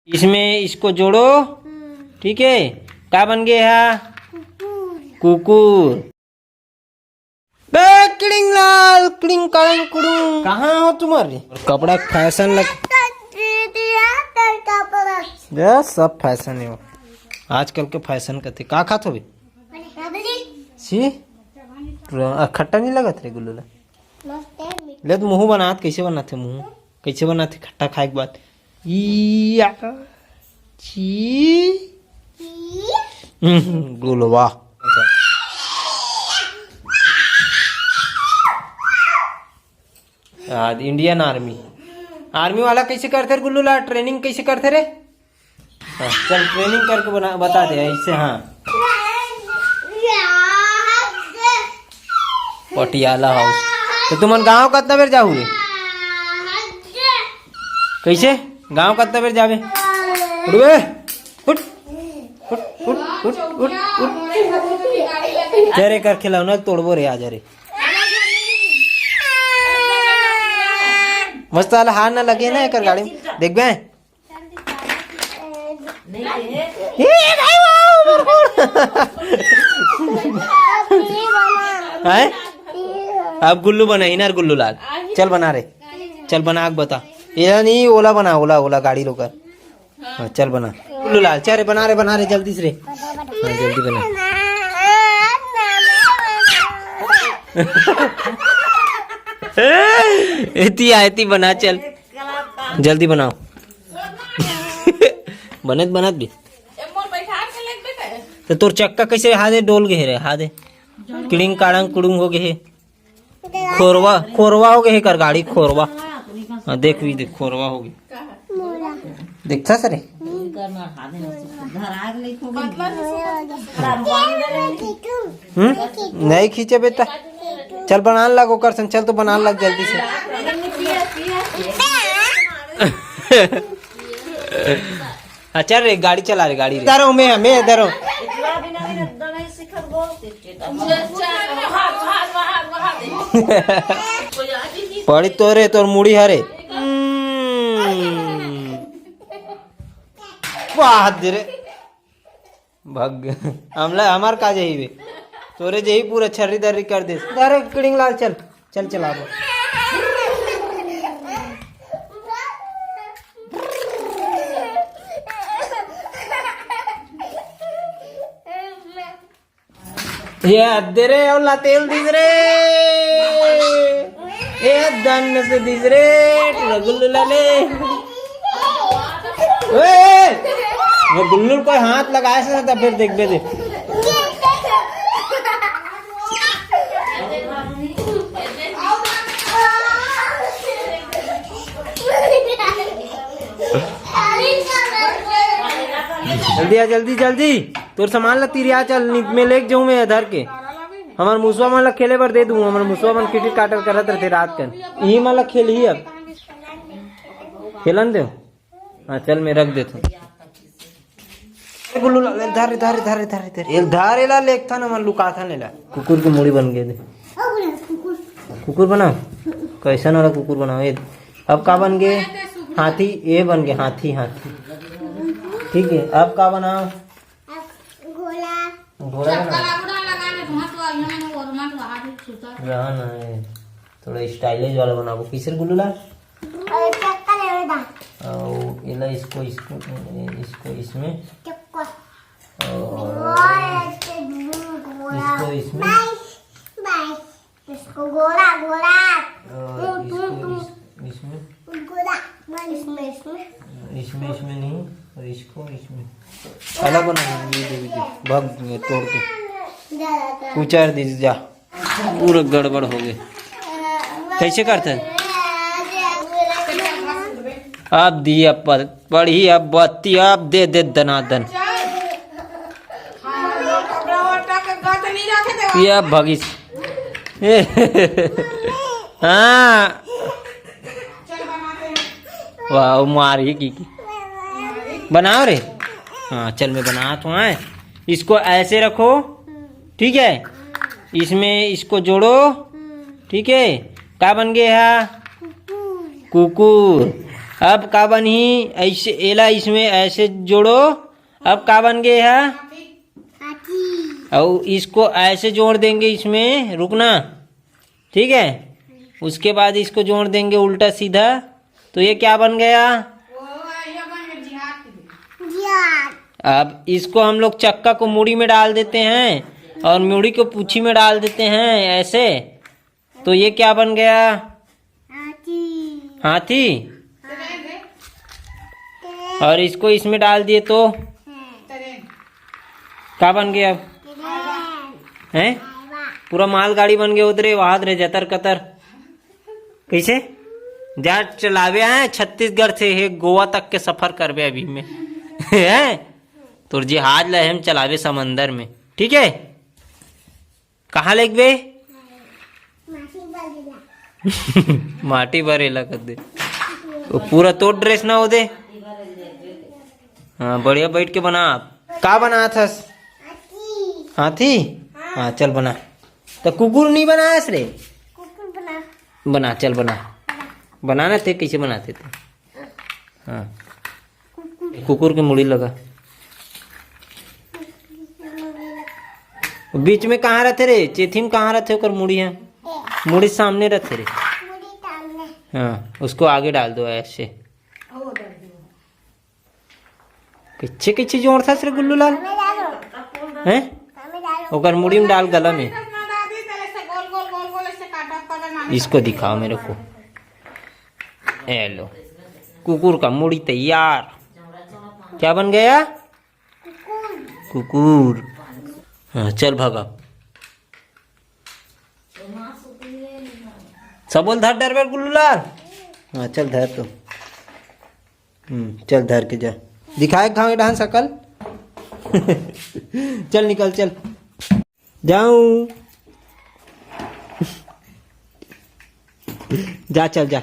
इसमें इसको जोड़ो, ठीक है। क्या बन गया? कुकुर। क्लिंग लाल क्लिंग कालिंग कुडुंग। कहाँ हो तुम्हारे? कपड़ा फैशन लग सब फैशन है आजकल के फैशन का थे। का खात हो सी खट्टा नहीं लगत रे गुल्लू ले तो मुँह बनात कैसे बनाते? मुँह कैसे बनाते खट्टा खाए के बाद? गुलवा इंडियन आर्मी वाला कैसे करते रे गुल्लू ला? ट्रेनिंग कैसे करते रे? हाँ, चल ट्रेनिंग करके बता दे ऐसे। हाँ पटियाला हाउस। तो तुमन गाँव कितना बेर जाऊ रे? कैसे गाँव कितना बेर जावे? उड़वे उठ उठ उठ उठ उठ उठ तेरे कर खिलौना तोड़बो रे आज रे। मस्त वाला हार ना लगे ना एक गाड़ी में देख बे। अब गुल्लू बना ही ना गुल्लू लाल। चल बना रे, चल बना आग बता। ये नहीं ओला बना, ओला ओला गाड़ी रोकर। हाँ चल बना गुल्लू लाल। चल बना रे जल्दी से रे। हाँ जल्दी बना। एती बना, चल जल्दी बनाओ। बनत भी तो तोर चक्का कैसे हादे डोल गए रे? हादे किड़िंग काड़ंग कुड़ुंग हो गए। खोरवा हो गए कर गाड़ी खोरवा। हाँ देख भी देख खोरवा हो गई। देखता सर नहीं खींचे बेटा। चल बना लग ओकर संग। चल तो बना लग जल्दी से। चल रे गाड़ी चला रे गाड़ी। इधर हूँ मैं इधर हूँ। पड़ी तोरे तोर मुड़ी हरे भग हमला हमार का जही वे तोरे जही पूरा छर्री दर्री कर दे। अरे किड़िंग लाल चल चल चला दो। ये अद्दे रे औला तेल दिस रे। ये दन से दिस रे गुल्लू लाले। वो गुल्लू को हाथ लगाए से था फिर देख बे दे। जल्दी आ जल्दी जल्दी तोर सामान ला तिरिया चल मैं लेके जाऊं मैं इधर के। हमार मुसवा मन ला खेले बर दे दूं। हमार मुसवा मन क्रिकेट काटल करत रहते रात कन। यही मन ला खेल ही अब खेलन दे। हाँ चल मैं रख देता गुल्लू ला। धारे धारे धारे धारे धारे एक धारे ला लेक था ना मन लुका था नेला। कुकुर की मुड़ी बन गए थे। कुकुर बनाओ कैसा वाला कुकुर बनाओ। ये अब का बन गए? हाथी। ये बन गए हाथी। हाथी ठीक है। अब का बनाओ? घोड़ा थोड़ा स्टाइलिश वाला बनाओ। किसर गुल्लू ला? इसको इसको इसको इसमें इसको इसमें इसको घोड़ा घोड़ा इसमें इसमें नहीं और इसको इसमें अलग बना। भग तोड़ के कुचर दीज जा। पूरा गड़बड़ हो गए। कैसे करते हैं? अब दिया पढ़ी अब बत्ती अब दे दे दनादन। ये भगिस हाँ वाह मार ही की बनाओ रे। हाँ चल मैं बना तो है। इसको ऐसे रखो ठीक है। इसमें इसको जोड़ो ठीक है। क्या बन गया? कुकुर। अब का बनी ऐसे एला इसमें ऐसे जोड़ो। अब का बन गए है और इसको ऐसे जोड़ देंगे इसमें, रुकना, ठीक है। उसके बाद इसको जोड़ देंगे उल्टा सीधा, तो ये क्या बन गया। अब इसको हम लोग चक्का को मूड़ी में डाल देते हैं और मूड़ी को पूछी में डाल देते हैं ऐसे, तो ये क्या बन गया, हाथी। और इसको इसमें डाल दिए तो क्या बन गया अब, हैं पूरा मालगाड़ी बन गया उधरे वहां रे जतर कतर। कैसे जा चलावे हैं छत्तीसगढ़ से हे गोवा तक के सफर करवे अभी में है तो जहाज ले हम चलावे समंदर में, ठीक है। कहाँ ले गए माटी भरेला कर दे पूरा तो ड्रेस ना हो दे। हाँ बढ़िया बैठ के बना। आप का बना था, हाथी। हाँ चल बना। तो कुकुर नहीं बनाया रे, बना चल बना। बनाना थे कैसे बनाते थे। हाँ कुकुर की मुड़ी लगा। बीच में कहाँ रहते रे, चेथिन कहाँ रहते होकर मुड़ी है, मुड़ी सामने रहते रे। हाँ उसको आगे डाल दो ऐसे। किच्छे किच्छे जोड़ था सर गुल्लू लाल हैं, ओकर मुड़ी में डाल गला में। इसको दिखाओ मेरे को। हेलो कुकुर का मुड़ी तैयार। क्या बन गया, कुकुर। हाँ चल भागा। सब बोल धर डर गुल्लू लाल। हाँ चल धर तो। चल धर के जा, दिखाए घाव डांस सकल चल निकल चल जाऊं जा चल जा।